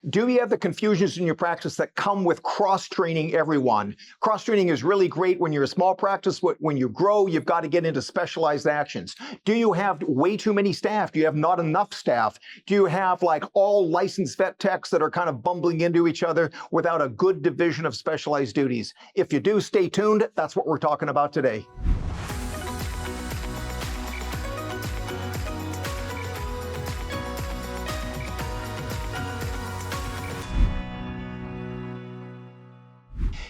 Do you have the confusions in your practice that come with cross-training everyone? Cross-training is really great when you're a small practice. When you grow, you've got to get into specialized actions. Do you have way too many staff? Do you have not enough staff? Do you have like all licensed vet techs that are kind of bumbling into each other without a good division of specialized duties? If you do, stay tuned. That's what we're talking about today.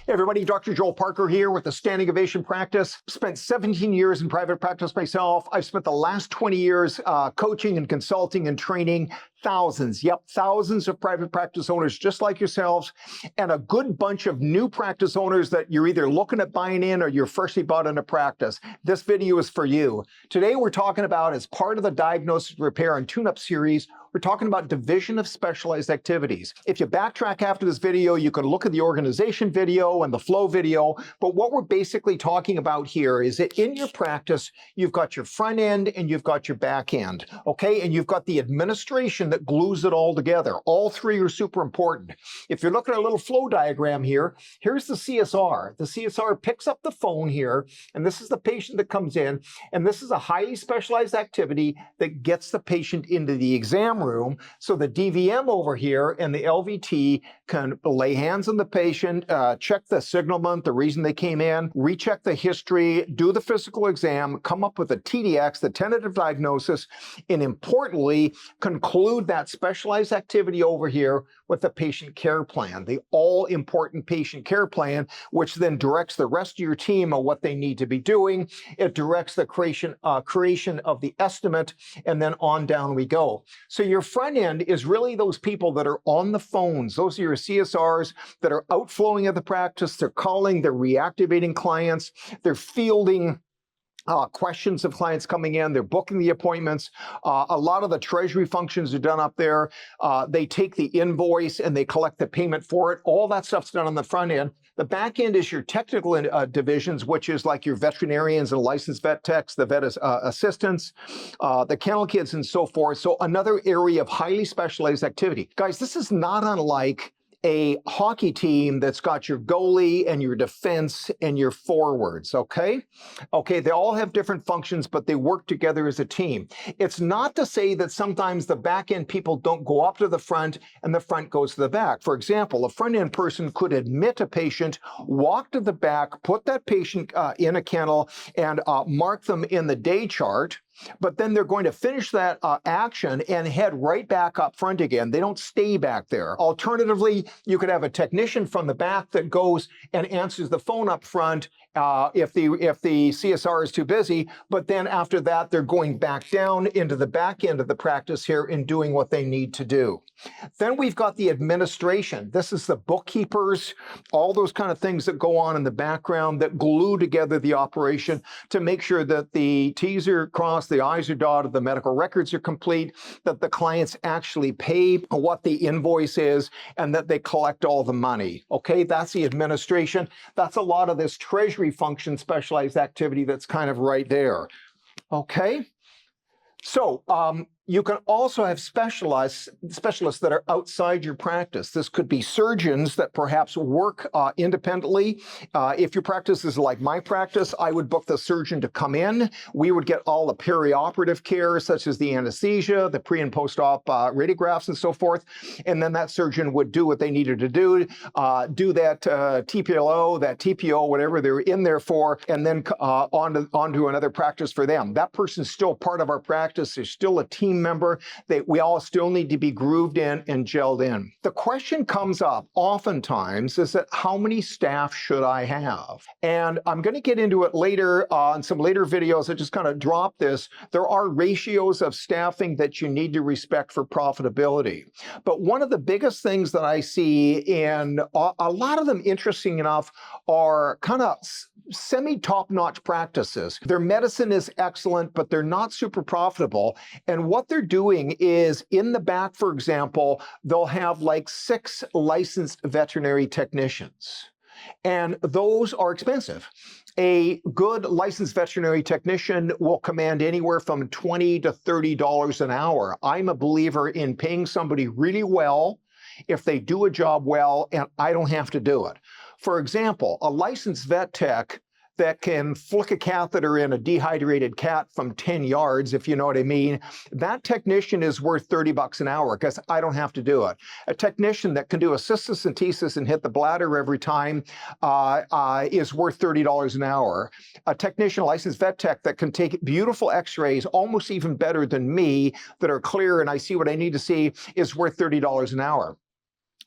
Hey everybody, Dr. Joel Parker here with the Standing Ovation Practice. Spent 17 years in private practice myself. I've spent the last 20 years coaching and consulting and training thousands of private practice owners just like yourselves, and a good bunch of new practice owners that you're either looking at buying in or you're freshly bought into practice. This video is for you. Today we're talking about, as part of the Diagnosis, Repair, and Tune-Up series, we're talking about division of specialized activities. If you backtrack after this video, you can look at the organization video and the flow video, but what we're basically talking about here is that in your practice, you've got your front end and you've got your back end, okay? And you've got the administration that glues it all together. All three are super important. If you're looking at a little flow diagram here, here's the CSR. The CSR picks up the phone here, and this is the patient that comes in, and this is a highly specialized activity that gets the patient into the exam room. So the DVM over here and the LVT can lay hands on the patient, check the signalment, the reason they came in, recheck the history, do the physical exam, come up with a TDX, the tentative diagnosis, and importantly, conclude that specialized activity over here with the patient care plan, the all-important patient care plan, which then directs the rest of your team on what they need to be doing. It directs the creation of the estimate, and then on down we go. So your front end is really those people that are on the phones. Those are your CSRs that are outflowing at the practice. They're calling, they're reactivating clients, they're fielding questions of clients coming in, they're booking the appointments. A lot of the treasury functions are done up there. They take the invoice and they collect the payment for it. All that stuff's done on the front end. The back end is your technical divisions, which is like your veterinarians and licensed vet techs, the vet assistants, the kennel kids, and so forth. So another area of highly specialized activity. Guys, this is not unlike a hockey team that's got your goalie and your defense and your forwards, okay? Okay, they all have different functions, but they work together as a team. It's not to say that sometimes the back end people don't go up to the front and the front goes to the back. For example, a front end person could admit a patient, walk to the back, put that patient in a kennel, and mark them in the day chart. But then they're going to finish that action and head right back up front again. They don't stay back there. Alternatively, you could have a technician from the back that goes and answers the phone up front if the CSR is too busy, but then after that, they're going back down into the back end of the practice here and doing what they need to do. Then we've got the administration. This is the bookkeepers, all those kind of things that go on in the background that glue together the operation to make sure that the T's are crossed, the I's are dotted, the medical records are complete, that the clients actually pay what the invoice is, and that they collect all the money. Okay, that's the administration. That's a lot of this treasury function specialized activity that's kind of right there. Okay, so you can also have specialists that are outside your practice. This could be surgeons that perhaps work independently. If your practice is like my practice, I would book the surgeon to come in. We would get all the perioperative care, such as the anesthesia, the pre and post-op radiographs, and so forth. And then that surgeon would do what they needed to do that TPLO, that TPO, whatever they're in there for, and then onto another practice for them. That person's still part of our practice. There's still a team member that we all still need to be grooved in and gelled in. The question comes up oftentimes is that how many staff should I have? And I'm going to get into it later in some later videos. I just kind of drop this. There are ratios of staffing that you need to respect for profitability. But one of the biggest things that I see in a lot of them, interesting enough, are kind of semi-top-notch practices. Their medicine is excellent, but they're not super profitable. And what they're doing is in the back, for example, they'll have like 6 licensed veterinary technicians. And those are expensive. A good licensed veterinary technician will command anywhere from $20 to $30 an hour. I'm a believer in paying somebody really well if they do a job well and I don't have to do it. For example, a licensed vet tech that can flick a catheter in a dehydrated cat from 10 yards, if you know what I mean, that technician is worth $30 an hour because I don't have to do it. A technician that can do a cystocentesis and hit the bladder every time is worth $30 an hour. A technician, a licensed vet tech that can take beautiful x-rays, almost even better than me, that are clear and I see what I need to see, is worth $30 an hour.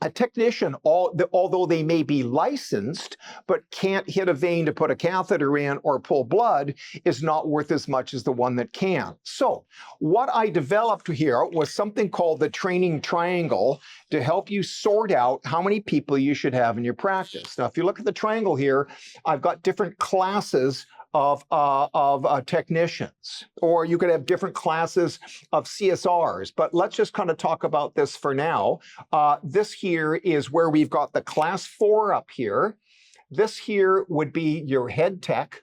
A technician, although they may be licensed, but can't hit a vein to put a catheter in or pull blood, is not worth as much as the one that can. So what I developed here was something called the training triangle to help you sort out how many people you should have in your practice. Now, if you look at the triangle here, I've got different classes of technicians, or you could have different classes of CSRs, but let's just kind of talk about this for now. This here is where we've got the class 4 up here. This here would be your head tech.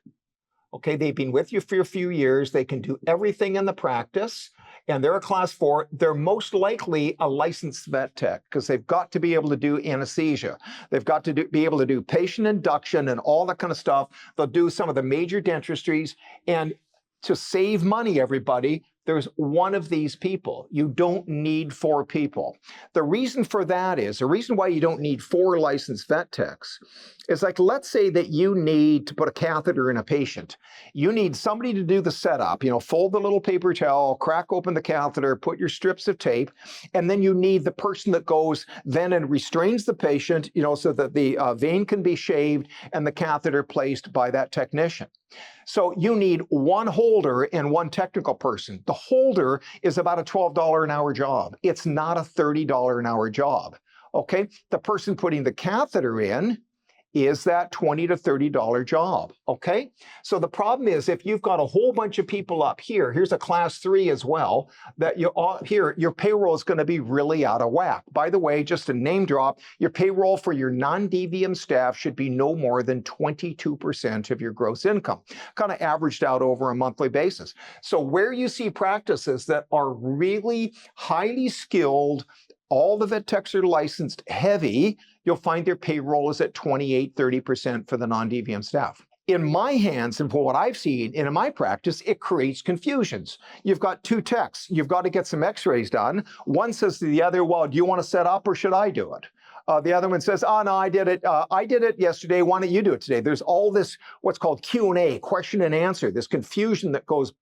Okay, they've been with you for a few years. They can do everything in the practice, and they're a class 4. They're most likely a licensed vet tech because they've got to be able to do anesthesia. They've got to be able to do patient induction and all that kind of stuff. They'll do some of the major dentistries. And to save money, everybody, there's one of these people. You don't need 4 people. The reason for that is, the reason why you don't need 4 licensed vet techs is, like, let's say that you need to put a catheter in a patient. You need somebody to do the setup, fold the little paper towel, crack open the catheter, put your strips of tape, and then you need the person that goes then and restrains the patient, so that the vein can be shaved and the catheter placed by that technician. So you need 1 holder and 1 technical person. The holder is about a $12 an hour job. It's not a $30 an hour job, okay? The person putting the catheter in is that $20 to $30 job, okay? So the problem is, if you've got a whole bunch of people up here, here's a class 3 as well, that your payroll is going to be really out of whack. By the way, just a name drop, your payroll for your non-DVM staff should be no more than 22% of your gross income, kind of averaged out over a monthly basis. So where you see practices that are really highly skilled, all the vet techs are licensed heavy, you'll find their payroll is at 28, 30% for the non-DVM staff. In my hands, and for what I've seen in my practice, it creates confusions. You've got 2 techs. You've got to get some x-rays done. One says to the other, well, do you want to set up or should I do it? The other one says, oh, no, I did it. I did it yesterday. Why don't you do it today? There's all this, what's called Q&A, question and answer, this confusion that goes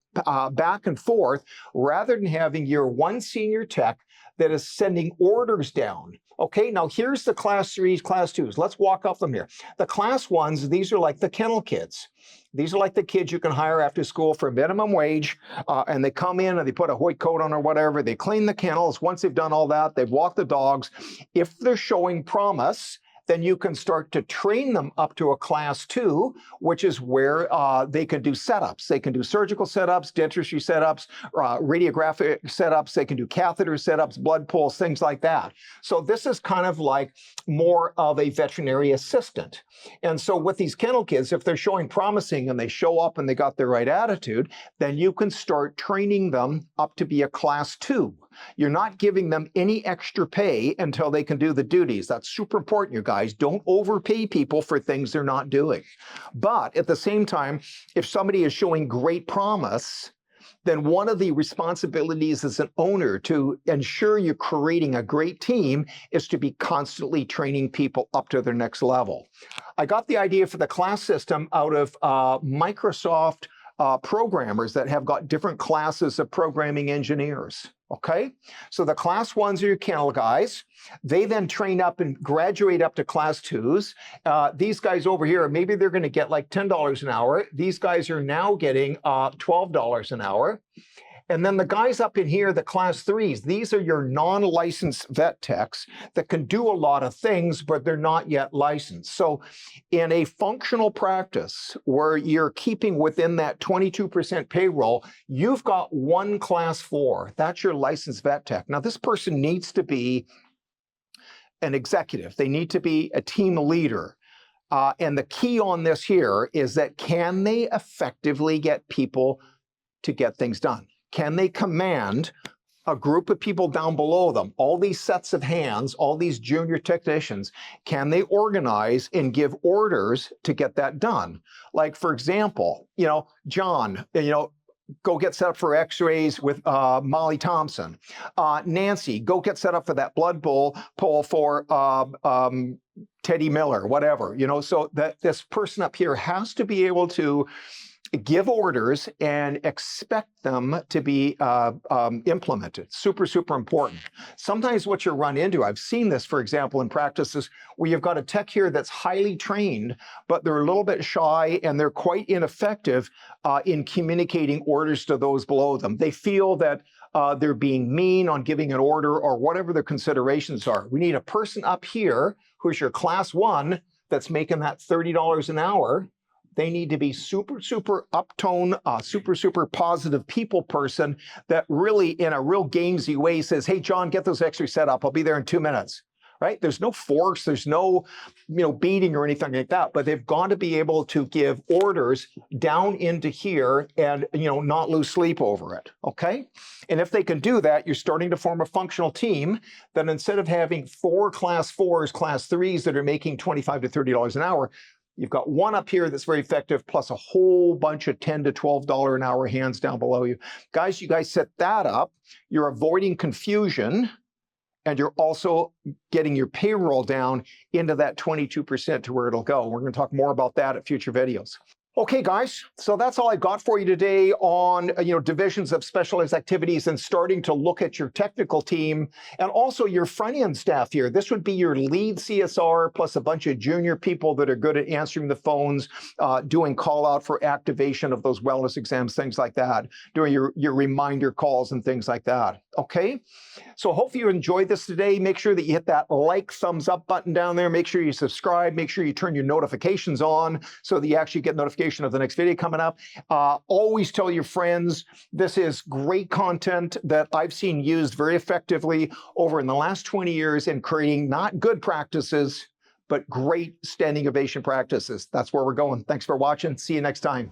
back and forth, rather than having your one senior tech that is sending orders down. Okay, now here's the class 3s, class 2s. Let's walk up them here. The class 1s, these are like the kennel kids. These are like the kids you can hire after school for minimum wage, and they come in and they put a white coat on or whatever. They clean the kennels. Once they've done all that, they've walked the dogs. If they're showing promise, then you can start to train them up to a class 2, which is where they can do setups. They can do surgical setups, dentistry setups, radiographic setups. They can do catheter setups, blood pulls, things like that. So this is kind of like more of a veterinary assistant. And so with these kennel kids, if they're showing promising and they show up and they got the right attitude, then you can start training them up to be a class 2. You're not giving them any extra pay until they can do the duties. That's super important, you guys. Don't overpay people for things they're not doing. But at the same time, if somebody is showing great promise, then one of the responsibilities as an owner to ensure you're creating a great team is to be constantly training people up to their next level. I got the idea for the class system out of Microsoft programmers that have got different classes of programming engineers. Okay, so the class 1s are your kennel guys. They then train up and graduate up to class 2s. These guys over here, maybe they're going to get like $10 an hour. These guys are now getting $12 an hour. And then the guys up in here, the class 3s, these are your non-licensed vet techs that can do a lot of things, but they're not yet licensed. So in a functional practice where you're keeping within that 22% payroll, you've got 1 class 4. That's your licensed vet tech. Now, this person needs to be an executive. They need to be a team leader. And the key on this here is that, can they effectively get people to get things done? Can they command a group of people down below them, all these sets of hands, all these junior technicians, can they organize and give orders to get that done? Like, for example, John, go get set up for x-rays with Molly Thompson. Nancy, go get set up for that blood poll for Teddy Miller, whatever. So that this person up here has to be able to give orders and expect them to be implemented. Super, super important. Sometimes what you run into, I've seen this, for example, in practices where you've got a tech here that's highly trained, but they're a little bit shy and they're quite ineffective in communicating orders to those below them. They feel that they're being mean on giving an order or whatever their considerations are. We need a person up here who's your class 1 that's making that $30 an hour. They need to be super, super uptone, super, super positive people person that really, in a real gamesy way, says, hey, John, get those x-rays set up. I'll be there in 2 minutes, right? There's no force. There's no, beating or anything like that. But they've got to be able to give orders down into here and, not lose sleep over it, okay? And if they can do that, you're starting to form a functional team that instead of having 4 class 4s, class 3s that are making $25 to $30 an hour, you've got one up here that's very effective, plus a whole bunch of $10 to $12 an hour hands down below you. Guys, you guys set that up. You're avoiding confusion, and you're also getting your payroll down into that 22% to where it'll go. We're going to talk more about that at future videos. Okay, guys, so that's all I got for you today on divisions of specialized activities and starting to look at your technical team and also your front-end staff here. This would be your lead CSR plus a bunch of junior people that are good at answering the phones, doing call-out for activation of those wellness exams, things like that, doing your reminder calls and things like that. Okay, so hopefully you enjoyed this today. Make sure that you hit that like, thumbs up button down there. Make sure you subscribe. Make sure you turn your notifications on so that you actually get notifications of the next video coming up. Always tell your friends, this is great content that I've seen used very effectively over in the last 20 years in creating not good practices, but great standing ovation practices. That's where we're going. Thanks for watching. See you next time.